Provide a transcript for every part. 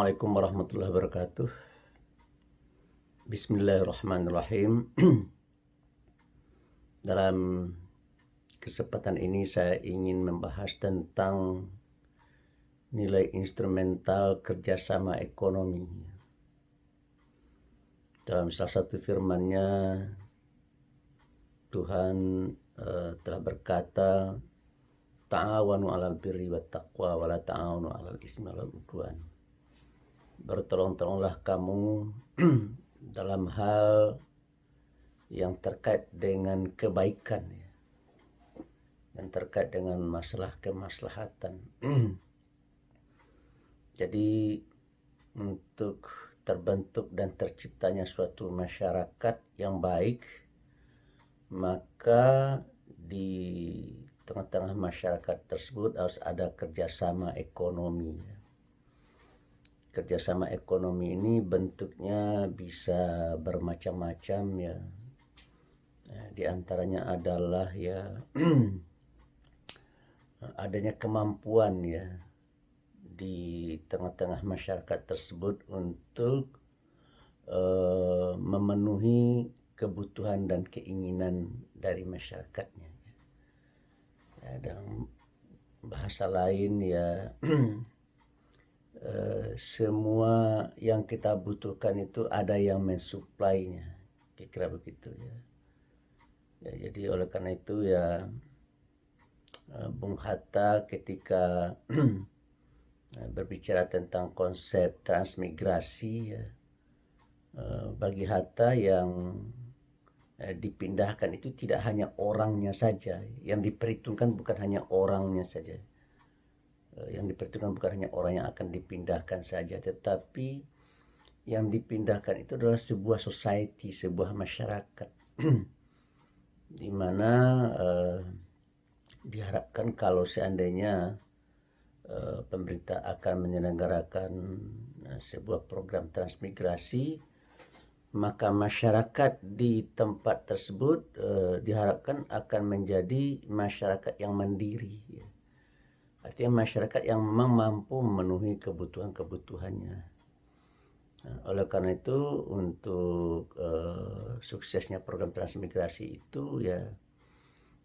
Assalamualaikum warahmatullahi wabarakatuh. Bismillahirrahmanirrahim. Dalam kesempatan ini saya ingin membahas tentang nilai instrumental kerjasama ekonomi. Dalam salah satu firman-Nya, Tuhan telah berkata, ta'awanu 'alal birri wat taqwa wa la ta'awanu 'alal ismi wal 'udwan. Bertolong-tolonglah kamu dalam hal yang terkait dengan kebaikan, yang terkait dengan masalah kemaslahatan. Jadi untuk terbentuk dan terciptanya suatu masyarakat yang baik, maka di tengah-tengah masyarakat tersebut harus ada kerjasama ekonomi. Kerjasama ekonomi ini bentuknya bisa bermacam-macam ya. Di antaranya adalah adanya kemampuan di tengah-tengah masyarakat tersebut untuk memenuhi kebutuhan dan keinginan dari masyarakatnya. Dalam bahasa lain semua yang kita butuhkan itu ada yang mensuplainya, kira-kira begitu jadi oleh karena itu Bung Hatta ketika berbicara tentang konsep transmigrasi bagi Hatta yang dipindahkan itu tidak hanya orangnya saja, yang diperhitungkan bukan hanya orangnya saja. Yang diperhitungkan bukan hanya orang yang akan dipindahkan saja, tetapi yang dipindahkan itu adalah sebuah society, sebuah masyarakat di mana diharapkan kalau seandainya pemerintah akan menyelenggarakan sebuah program transmigrasi, maka masyarakat di tempat tersebut diharapkan akan menjadi masyarakat yang mandiri. Artinya masyarakat yang memang mampu memenuhi kebutuhan-kebutuhannya. Oleh karena itu untuk suksesnya program transmigrasi itu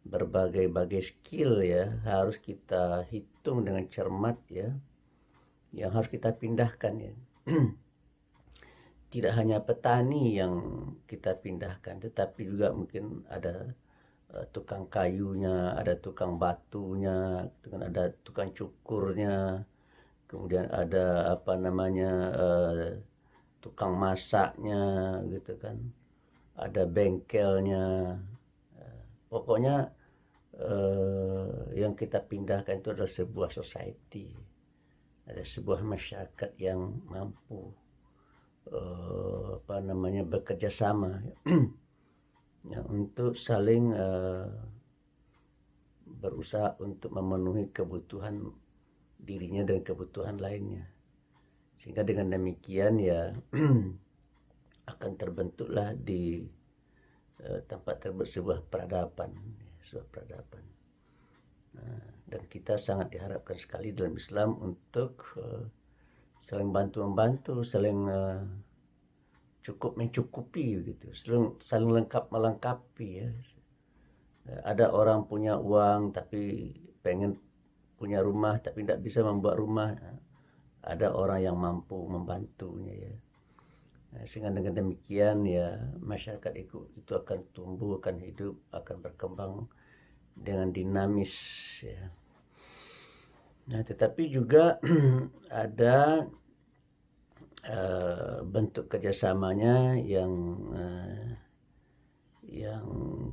berbagai-bagai skill harus kita hitung dengan cermat yang harus kita pindahkan Tidak hanya petani yang kita pindahkan, tetapi juga mungkin ada tukang kayunya, ada tukang batunya, ada tukang cukurnya, kemudian ada tukang masaknya gitu kan, ada bengkelnya. Pokoknya yang kita pindahkan itu adalah sebuah society, ada sebuah masyarakat yang mampu bekerja sama untuk saling berusaha untuk memenuhi kebutuhan dirinya dan kebutuhan lainnya, sehingga dengan demikian akan terbentuklah di tempat tersebut sebuah peradaban. Dan kita sangat diharapkan sekali dalam Islam untuk saling bantu-membantu, saling cukup mencukupi begitu, saling lengkap melengkapi Ada orang punya uang tapi pengen punya rumah tapi tidak bisa membuat rumah, ada orang yang mampu membantunya sehingga dengan demikian masyarakat itu akan tumbuh, akan hidup, akan berkembang dengan dinamis tetapi juga ada bentuk kerjasamanya yang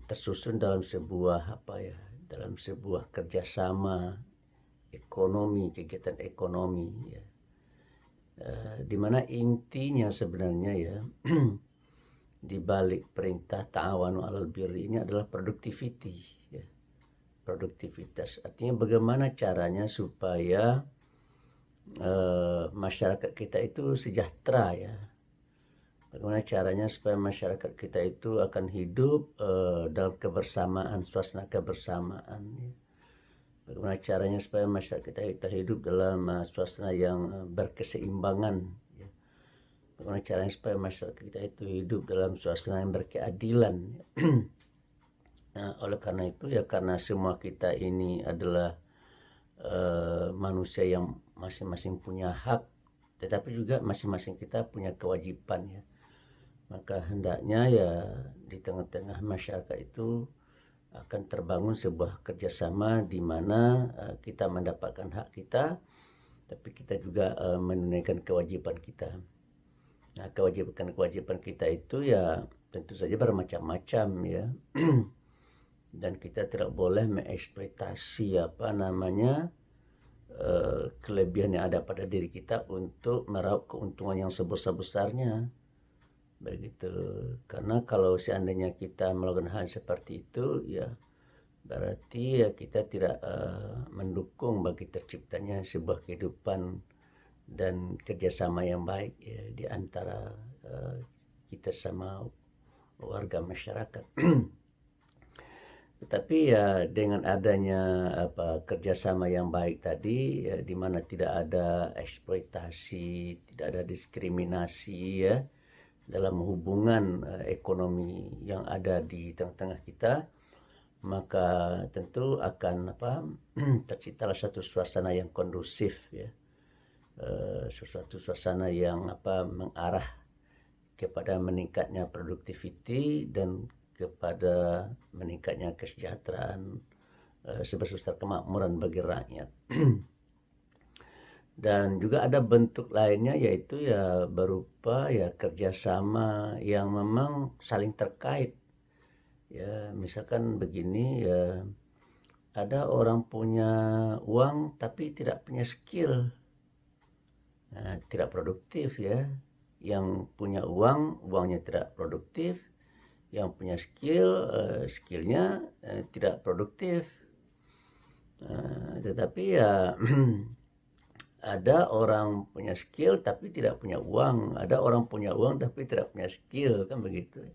tersusun dalam sebuah kerjasama ekonomi, kegiatan ekonomi di mana intinya sebenarnya di balik perintah ta'awanu 'alal birri ini adalah produktivitas. Artinya bagaimana caranya supaya masyarakat kita itu sejahtera Bagaimana caranya supaya masyarakat kita itu akan hidup dalam kebersamaan, suasana kebersamaan Bagaimana caranya supaya masyarakat kita hidup dalam suasana yang berkeseimbangan, ya. Bagaimana caranya supaya masyarakat kita itu hidup dalam suasana yang berkeadilan. Nah, oleh karena itu ya, karena semua kita ini adalah manusia yang masing-masing punya hak, tetapi juga masing-masing kita punya kewajiban, ya. Maka hendaknya ya di tengah-tengah masyarakat itu akan terbangun sebuah kerjasama di mana kita mendapatkan hak kita, tapi kita juga menunaikan kewajiban kita. Nah, kewajiban kita itu ya tentu saja bermacam-macam, ya. Dan kita tidak boleh mengeksploitasi kelebihan yang ada pada diri kita untuk meraup keuntungan yang sebesar-besarnya, begitu. Karena kalau seandainya kita melakukan hal seperti itu, ya berarti ya kita tidak mendukung bagi terciptanya sebuah kehidupan dan kerjasama yang baik, ya, di antara kita sama warga masyarakat. Tetapi ya dengan adanya kerjasama yang baik tadi, ya, di mana tidak ada eksploitasi, tidak ada diskriminasi, ya, dalam hubungan ekonomi yang ada di tengah-tengah kita, maka tentu akan terciptalah satu suasana yang kondusif, ya, suatu suasana yang mengarah kepada meningkatnya produktiviti dan kepada meningkatnya kesejahteraan sebesar kemakmuran bagi rakyat. Dan juga ada bentuk lainnya, yaitu ya berupa ya kerjasama yang memang saling terkait. Ya, misalkan begini, ya, ada orang punya uang tapi tidak punya skill, nah, tidak produktif, ya. Yang punya uang, uangnya tidak produktif. Yang punya skillnya tidak produktif. Tetapi ya ada orang punya skill tapi tidak punya uang, ada orang punya uang tapi tidak punya skill, kan begitu.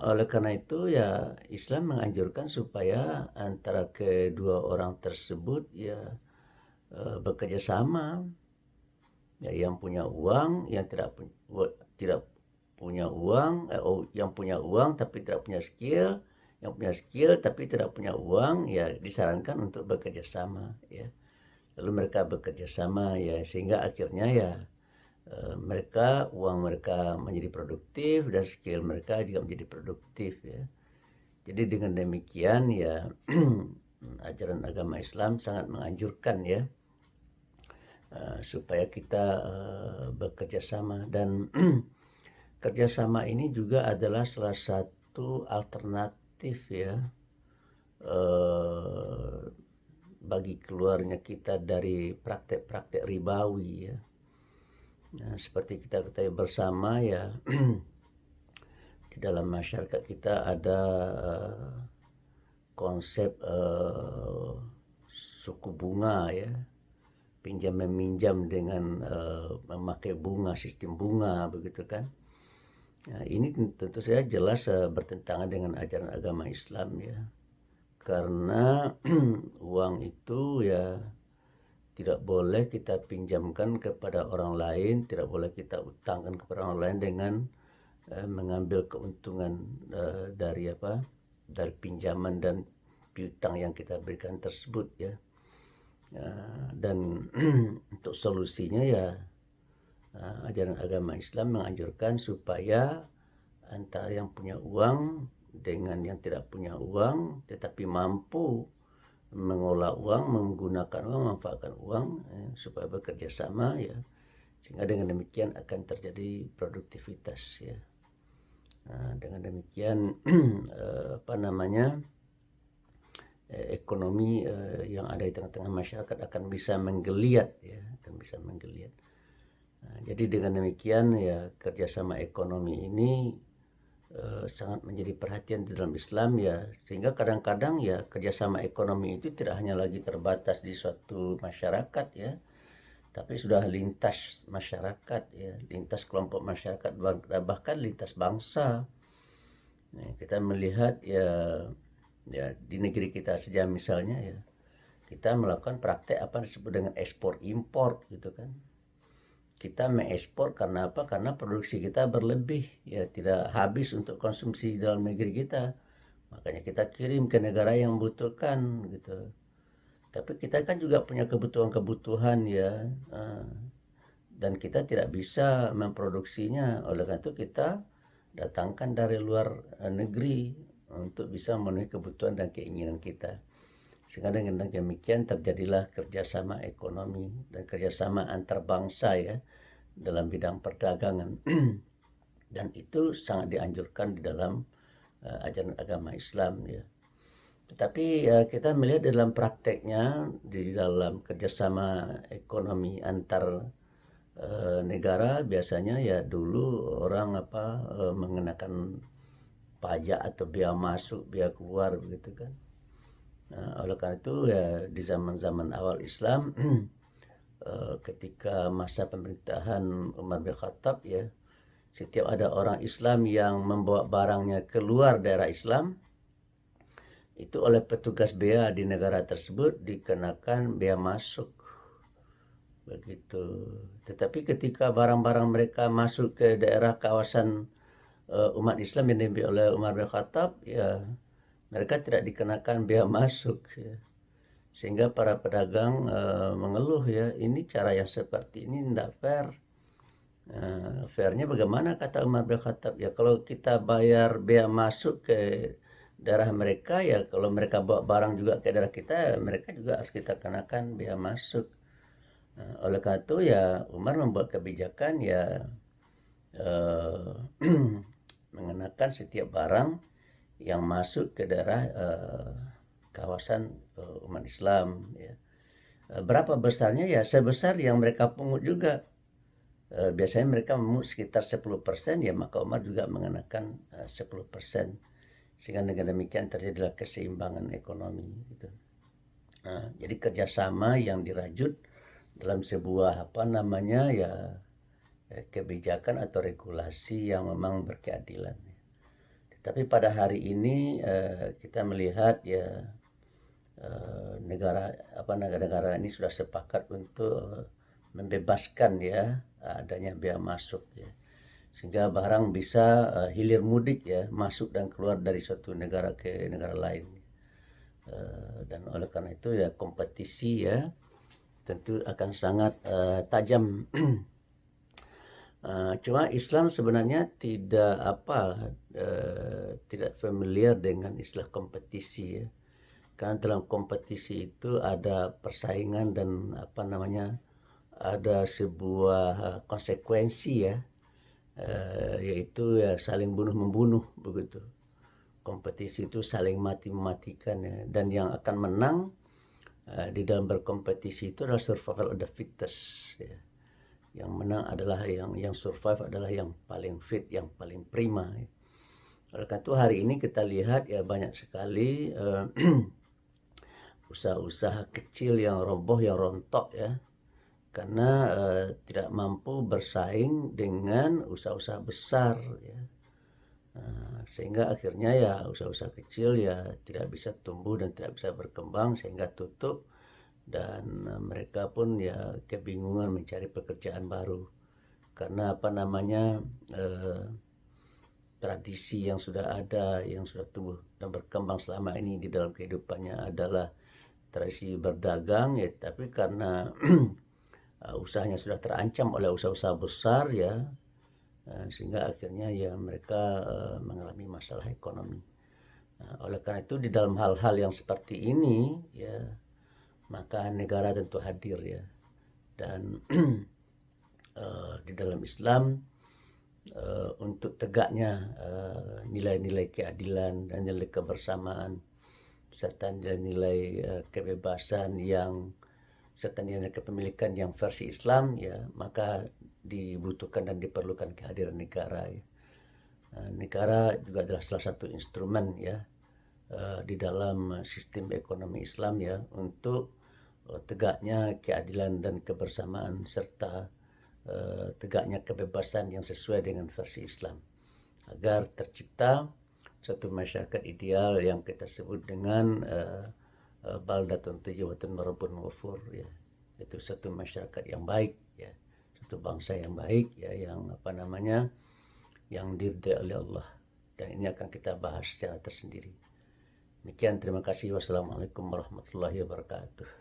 Oleh karena itu ya Islam menganjurkan supaya antara kedua orang tersebut ya bekerja sama. Ya, yang punya uang, yang tidak punya uang, yang punya uang tapi tidak punya skill, yang punya skill tapi tidak punya uang, ya disarankan untuk bekerja sama, ya. Lalu mereka bekerja sama, ya, sehingga akhirnya ya uang mereka menjadi produktif dan skill mereka juga menjadi produktif, ya. Jadi dengan demikian ya ajaran agama Islam sangat menganjurkan, ya, supaya kita bekerja sama. Dan kerjasama ini juga adalah salah satu alternatif, ya, bagi keluarnya kita dari praktek-praktek ribawi, ya. Nah, seperti kita ketahui bersama, ya, di dalam masyarakat kita ada konsep suku bunga, ya, pinjam meminjam dengan memakai bunga, sistem bunga, begitu kan. Nah, ini tentu saja jelas bertentangan dengan ajaran agama Islam, ya. Karena uang itu ya tidak boleh kita pinjamkan kepada orang lain, tidak boleh kita utangkan kepada orang lain dengan mengambil keuntungan dari pinjaman dan piutang yang kita berikan tersebut, ya. Dan untuk solusinya ya ajaran agama Islam menganjurkan supaya antara yang punya uang dengan yang tidak punya uang tetapi mampu mengolah uang, menggunakan uang, memanfaatkan uang, supaya bekerja sama, ya, sehingga dengan demikian akan terjadi produktivitas, ya. Nah, dengan demikian ekonomi yang ada di tengah-tengah masyarakat akan bisa menggeliat, ya, akan bisa menggeliat. Nah, jadi dengan demikian ya kerjasama ekonomi ini sangat menjadi perhatian di dalam Islam, ya, sehingga kadang-kadang ya kerjasama ekonomi itu tidak hanya lagi terbatas di suatu masyarakat, ya, tapi sudah lintas masyarakat, ya, lintas kelompok masyarakat, bahkan lintas bangsa. Nah, kita melihat ya di negeri kita saja misalnya, ya, kita melakukan praktek apa disebut dengan ekspor impor gitu kan. Kita mengekspor karena apa? Karena produksi kita berlebih, ya tidak habis untuk konsumsi dalam negeri kita. Makanya kita kirim ke negara yang membutuhkan gitu. Tapi kita kan juga punya kebutuhan-kebutuhan ya, dan kita tidak bisa memproduksinya. Oleh karena itu kita datangkan dari luar negeri untuk bisa memenuhi kebutuhan dan keinginan kita. Sehingga dengan demikian terjadilah kerjasama ekonomi dan kerjasama antar bangsa ya dalam bidang perdagangan. Dan itu sangat dianjurkan di dalam ajaran agama Islam ya. Tetapi kita melihat dalam prakteknya di dalam kerjasama ekonomi antar negara biasanya ya dulu orang mengenakan pajak atau biaya masuk, biaya keluar begitu kan. Nah, oleh karena itu ya di zaman-zaman awal Islam ketika masa pemerintahan Umar bin Khattab ya, setiap ada orang Islam yang membawa barangnya keluar daerah Islam, itu oleh petugas bea di negara tersebut dikenakan bea masuk begitu. Tetapi ketika barang-barang mereka masuk ke daerah kawasan umat Islam yang dipimpin oleh Umar bin Khattab ya, mereka tidak dikenakan bea masuk ya. Sehingga para pedagang mengeluh ya, ini cara yang seperti ini tidak fair. Fairnya bagaimana kata Umar bin Khattab ya, kalau kita bayar bea masuk ke daerah mereka ya, kalau mereka bawa barang juga ke daerah kita, mereka juga harus kita kenakan bea masuk. Oleh karena itu ya Umar membuat kebijakan ya mengenakan setiap barang yang masuk ke daerah kawasan umat Islam ya. Berapa besarnya ya sebesar yang mereka pungut juga. Biasanya mereka memungut sekitar 10% ya, maka Umar juga mengenakan 10%. Sehingga dengan demikian terjadilah keseimbangan ekonomi gitu. Jadi kerjasama yang dirajut dalam sebuah kebijakan atau regulasi yang memang berkeadilan. Tapi pada hari ini kita melihat ya negara-negara ini sudah sepakat untuk membebaskan ya adanya bea masuk ya, sehingga barang bisa hilir mudik ya, masuk dan keluar dari suatu negara ke negara lain. Dan oleh karena itu ya kompetisi ya tentu akan sangat tajam. Cuma Islam sebenarnya tidak familiar dengan istilah kompetisi ya. Karena dalam kompetisi itu ada persaingan dan ada sebuah konsekuensi ya, yaitu ya saling bunuh membunuh begitu. Kompetisi itu saling mati mematikan ya, dan yang akan menang di dalam berkompetisi itu adalah survival of the fittest ya. Yang menang adalah yang survive adalah yang paling fit, yang paling prima ya. Oleh karena itu hari ini kita lihat ya banyak sekali usaha-usaha kecil yang roboh, yang rontok ya, karena tidak mampu bersaing dengan usaha-usaha besar ya. Sehingga akhirnya ya usaha-usaha kecil ya tidak bisa tumbuh dan tidak bisa berkembang sehingga tutup, dan mereka pun ya kebingungan mencari pekerjaan baru karena tradisi yang sudah ada, yang sudah tumbuh dan berkembang selama ini di dalam kehidupannya adalah tradisi berdagang ya, tapi karena usahanya sudah terancam oleh usaha-usaha besar ya, sehingga akhirnya ya mereka mengalami masalah ekonomi. Oleh karena itu di dalam hal-hal yang seperti ini ya, maka negara tentu hadir ya, dan di dalam Islam untuk tegaknya nilai-nilai keadilan dan nilai kebersamaan serta nilai kebebasan serta nilai kepemilikan yang versi Islam ya, maka dibutuhkan dan diperlukan kehadiran negara ya. Negara juga adalah salah satu instrumen ya di dalam sistem ekonomi Islam ya, untuk tegaknya keadilan dan kebersamaan serta tegaknya kebebasan yang sesuai dengan versi Islam, agar tercipta suatu masyarakat ideal yang kita sebut dengan baldatun thayyibun wa rabbun ghafur, ya. Itu satu masyarakat yang baik, ya. Satu bangsa yang baik, ya, yang yang diridhai oleh Allah. Dan ini akan kita bahas secara tersendiri. Demikian, terima kasih. Wassalamualaikum warahmatullahi wabarakatuh.